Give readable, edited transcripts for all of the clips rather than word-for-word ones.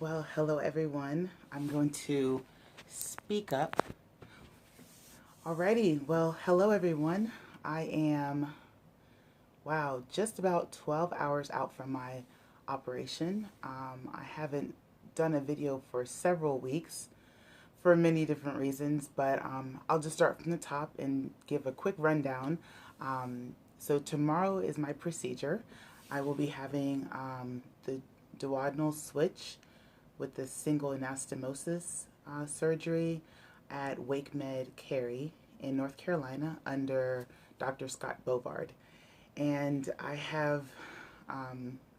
Well, hello everyone. I'm going to speak up. Alrighty, well, hello everyone. I am, wow, just about 12 hours out from my operation. I haven't done a video for several weeks for many different reasons, but I'll just start from the top and give a quick rundown. So tomorrow is my procedure. I will be having the duodenal switch with the single anastomosis surgery at WakeMed Cary in North Carolina under Dr. Scott Bovard. And I have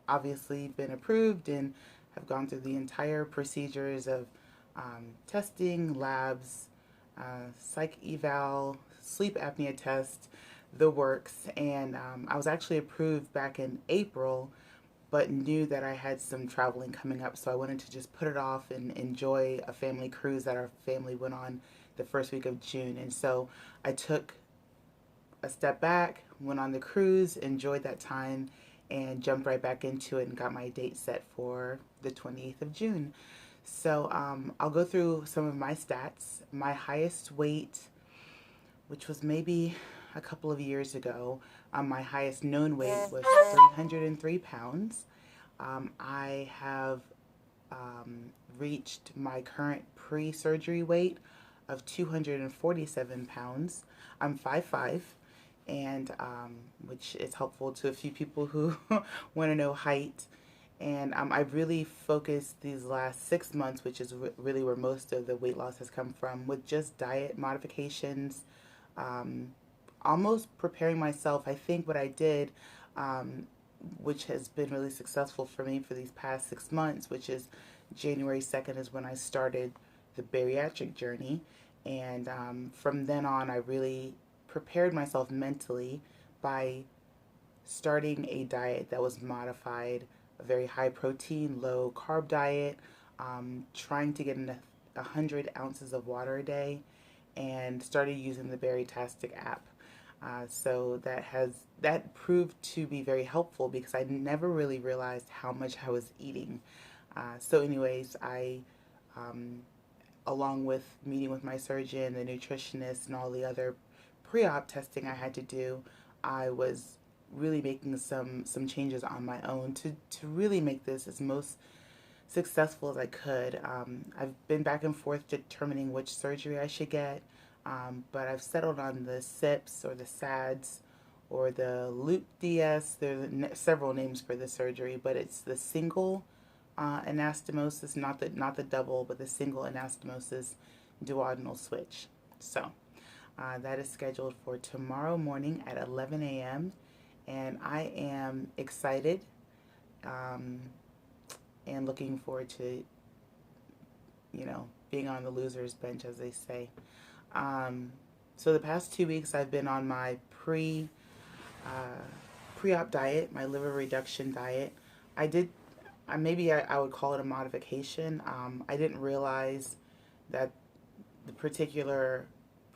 obviously been approved and have gone through the entire procedures of testing, labs, psych eval, sleep apnea test, the works. And I was actually approved back in April, but knew that I had some traveling coming up, so I wanted to just put it off and enjoy a family cruise that our family went on the first week of June. And so I took a step back, went on the cruise, enjoyed that time, and jumped right back into it and got my date set for the 28th of June. So I'll go through some of my stats. My highest weight, which was maybe a couple of years ago, my highest known weight was 303 pounds. I have reached my current pre-surgery weight of 247 pounds. I'm 5'5", and which is helpful to a few people who want to know height. And I've really focused these last 6 months, which is really where most of the weight loss has come from, with just diet modifications, almost preparing myself. I think what I did, which has been really successful for me for these past 6 months, which is January 2nd is when I started the bariatric journey. And from then on, I really prepared myself mentally by starting a diet that was modified, a very high protein, low carb diet, trying to get in 100 ounces of water a day, and started using the Baritastic app. So that proved to be very helpful because I never really realized how much I was eating. So anyways, I, along with meeting with my surgeon, the nutritionist, and all the other pre-op testing I had to do, I was really making some changes on my own to really make this as most successful as I could. I've been back and forth determining which surgery I should get. But I've settled on the SIPS or the SADS or the Loop DS. There are several names for the surgery, but it's the single anastomosis, not the double, but the single anastomosis duodenal switch. So that is scheduled for tomorrow morning at 11 a.m. And I am excited and looking forward to, being on the loser's bench, as they say. So the past 2 weeks I've been on my pre-op diet, my liver reduction diet. I would call it a modification. I didn't realize that the particular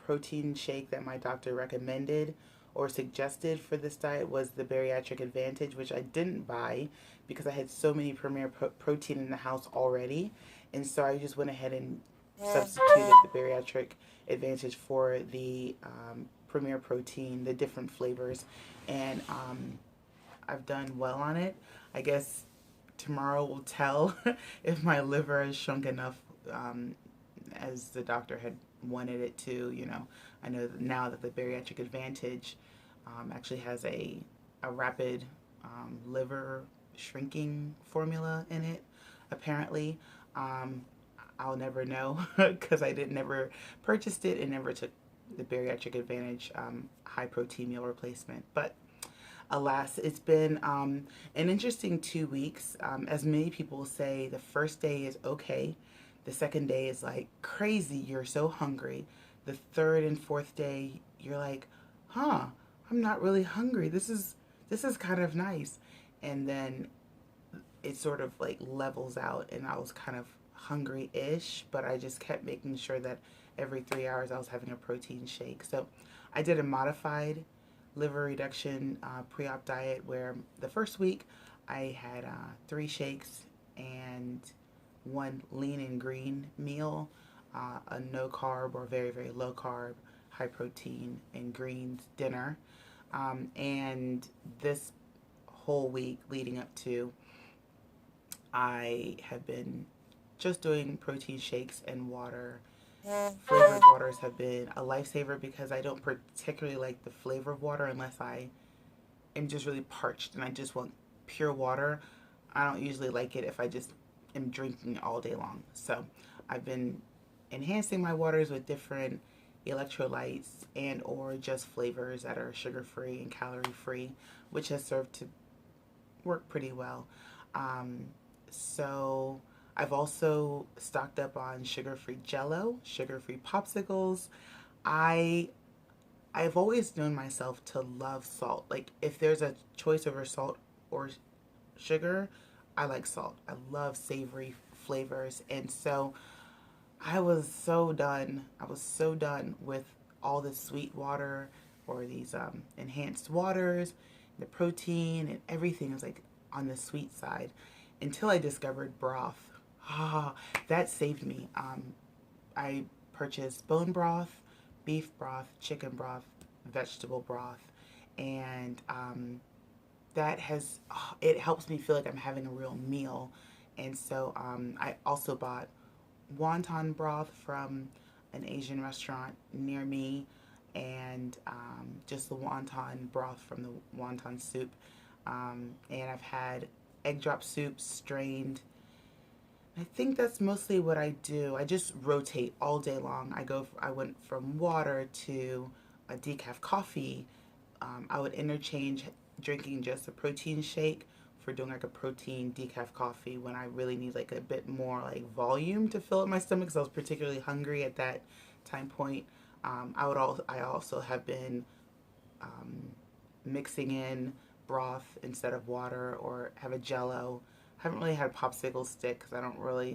protein shake that my doctor recommended or suggested for this diet was the Bariatric Advantage, which I didn't buy because I had so many Premier Protein in the house already. And so I just went ahead and substituted the Bariatric Advantage for the Premier Protein, the different flavors, and I've done well on it. I guess tomorrow will tell if my liver has shrunk enough as the doctor had wanted it to. I know that now that the Bariatric Advantage actually has a rapid liver shrinking formula in it, apparently. I'll never know because I never purchased it and never took the Bariatric Advantage high protein meal replacement. But alas, it's been an interesting 2 weeks. As many people say, the first day is okay. The second day is like crazy. You're so hungry. The third and fourth day, you're like, I'm not really hungry. This is kind of nice. And then it sort of like levels out, and I was kind of hungry-ish, but I just kept making sure that every 3 hours I was having a protein shake. So I did a modified liver reduction pre-op diet where the first week I had 3 shakes and one lean and green meal, a no carb or very, very low carb, high protein and greens dinner. And this whole week leading up to, I have been just doing protein shakes and water. Flavored waters have been a lifesaver because I don't particularly like the flavor of water unless I am just really parched and I just want pure water. I don't usually like it if I just am drinking it all day long. So I've been enhancing my waters with different electrolytes and or just flavors that are sugar free and calorie free, which has served to work pretty well. So I've also stocked up on sugar-free Jello, sugar-free popsicles. I I've always known myself to love salt. Like if there's a choice over salt or sugar, I like salt. I love savory flavors, and so I was so done. I was so done with all this sweet water or these enhanced waters, the protein and everything is like on the sweet side until I discovered broth. Ah, that saved me. I purchased bone broth, beef broth, chicken broth, vegetable broth, and that has it helps me feel like I'm having a real meal. And so I also bought wonton broth from an Asian restaurant near me, and just the wonton broth from the wonton soup. And I've had egg drop soup strained. I think that's mostly what I do. I just rotate all day long. I went from water to a decaf coffee. I would interchange drinking just a protein shake for doing like a protein decaf coffee when I really need like a bit more like volume to fill up my stomach because I was particularly hungry at that time point. I also have been mixing in broth instead of water or have a Jello. Haven't really had a popsicle stick because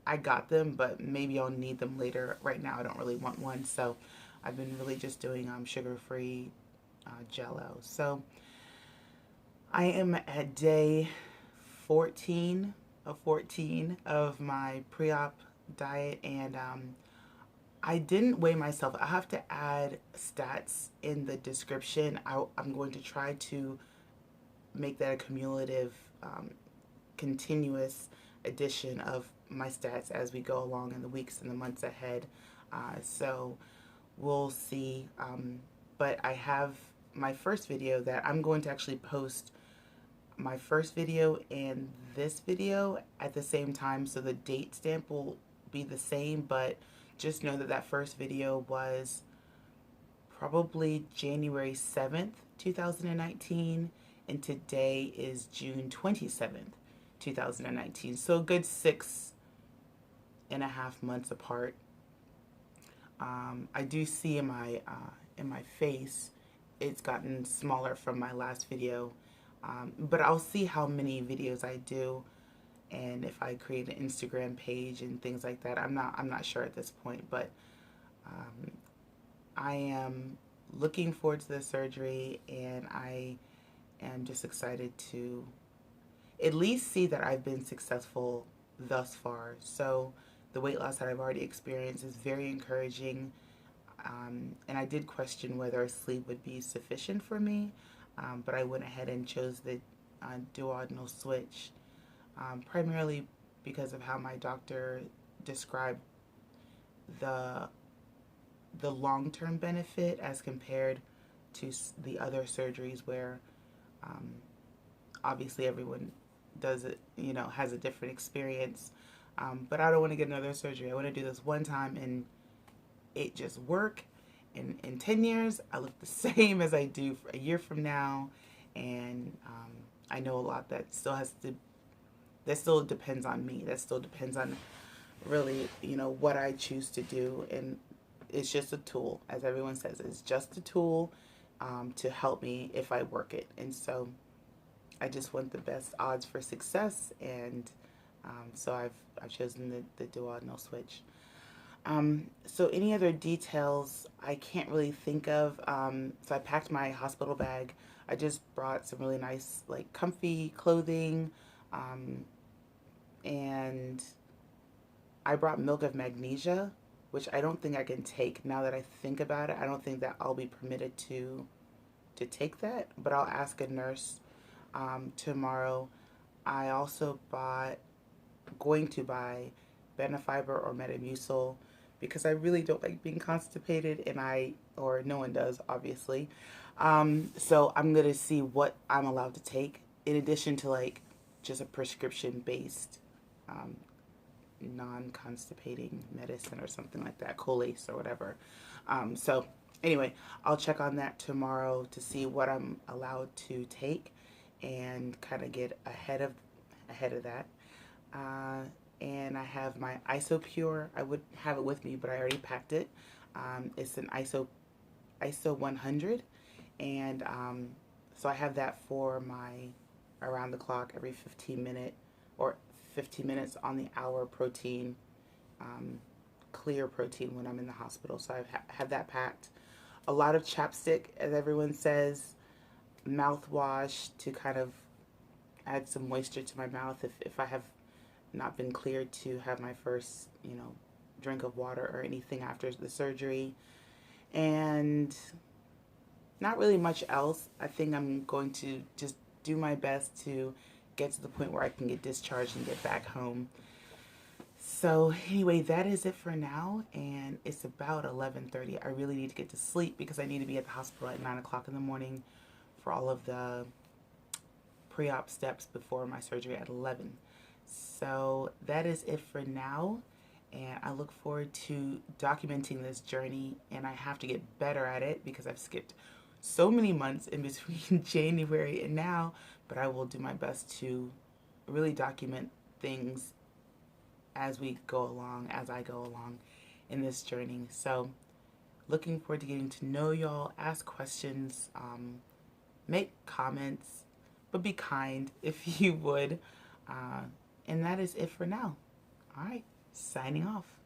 I got them, but maybe I'll need them later. Right now I don't really want one, so I've been really just doing sugar-free Jello. So I am at day 14 of my pre-op diet, and I didn't weigh myself. I have to add stats in the description. I'm going to try to make that a cumulative, continuous addition of my stats as we go along in the weeks and the months ahead. So we'll see. But I have my first video that I'm going to actually post my first video and this video at the same time, so the date stamp will be the same, but just know that that first video was probably January 7th, 2019, and today is June 27th, 2019. So a good 6.5 months apart. I do see in my face, it's gotten smaller from my last video, but I'll see how many videos I do, and if I create an Instagram page and things like that. I'm not sure at this point, but I am looking forward to the surgery, and I am just excited to at least see that I've been successful thus far. So the weight loss that I've already experienced is very encouraging, and I did question whether sleep would be sufficient for me, but I went ahead and chose the duodenal switch, primarily because of how my doctor described the long-term benefit as compared to the other surgeries where obviously everyone does it, has a different experience. But I don't want to get another surgery. I want to do this one time and it just work. And in 10 years, I look the same as I do for a year from now. And I know a lot that still depends on me. That still depends on really, what I choose to do. And it's just a tool, as everyone says. It's just a tool to help me if I work it. And so I just want the best odds for success, and so I've chosen the duodenal switch. So any other details I can't really think of. So I packed my hospital bag. I just brought some really nice, like, comfy clothing, and I brought milk of magnesia, which I don't think I can take. Now that I think about it, I don't think that I'll be permitted to take that, but I'll ask a nurse tomorrow. I also going to buy Benefiber or Metamucil because I really don't like being constipated, and or no one does, obviously. So I'm gonna see what I'm allowed to take in addition to like just a prescription based um, non-constipating medicine or something like that, Colace or whatever. So anyway, I'll check on that tomorrow to see what I'm allowed to take and kind of get ahead of that. And I have my Isopure. I would have it with me, but I already packed it. It's an ISO 100, and so I have that for my around the clock every 15 minute or 15 minutes on the hour protein, clear protein when I'm in the hospital. So I've had that packed. A lot of chapstick, as everyone says, mouthwash to kind of add some moisture to my mouth if I have not been cleared to have my first, drink of water or anything after the surgery. And not really much else. I think I'm going to just do my best to get to the point where I can get discharged and get back home. So anyway, that is it for now, and it's about 11:30. I really need to get to sleep because I need to be at the hospital at 9 o'clock in the morning for all of the pre-op steps before my surgery at 11. So that is it for now, and I look forward to documenting this journey, and I have to get better at it because I've skipped so many months in between January and now, but I will do my best to really document things as I go along in this journey. So looking forward to getting to know y'all, ask questions, make comments, but be kind if you would. And that is it for now. All right, signing off.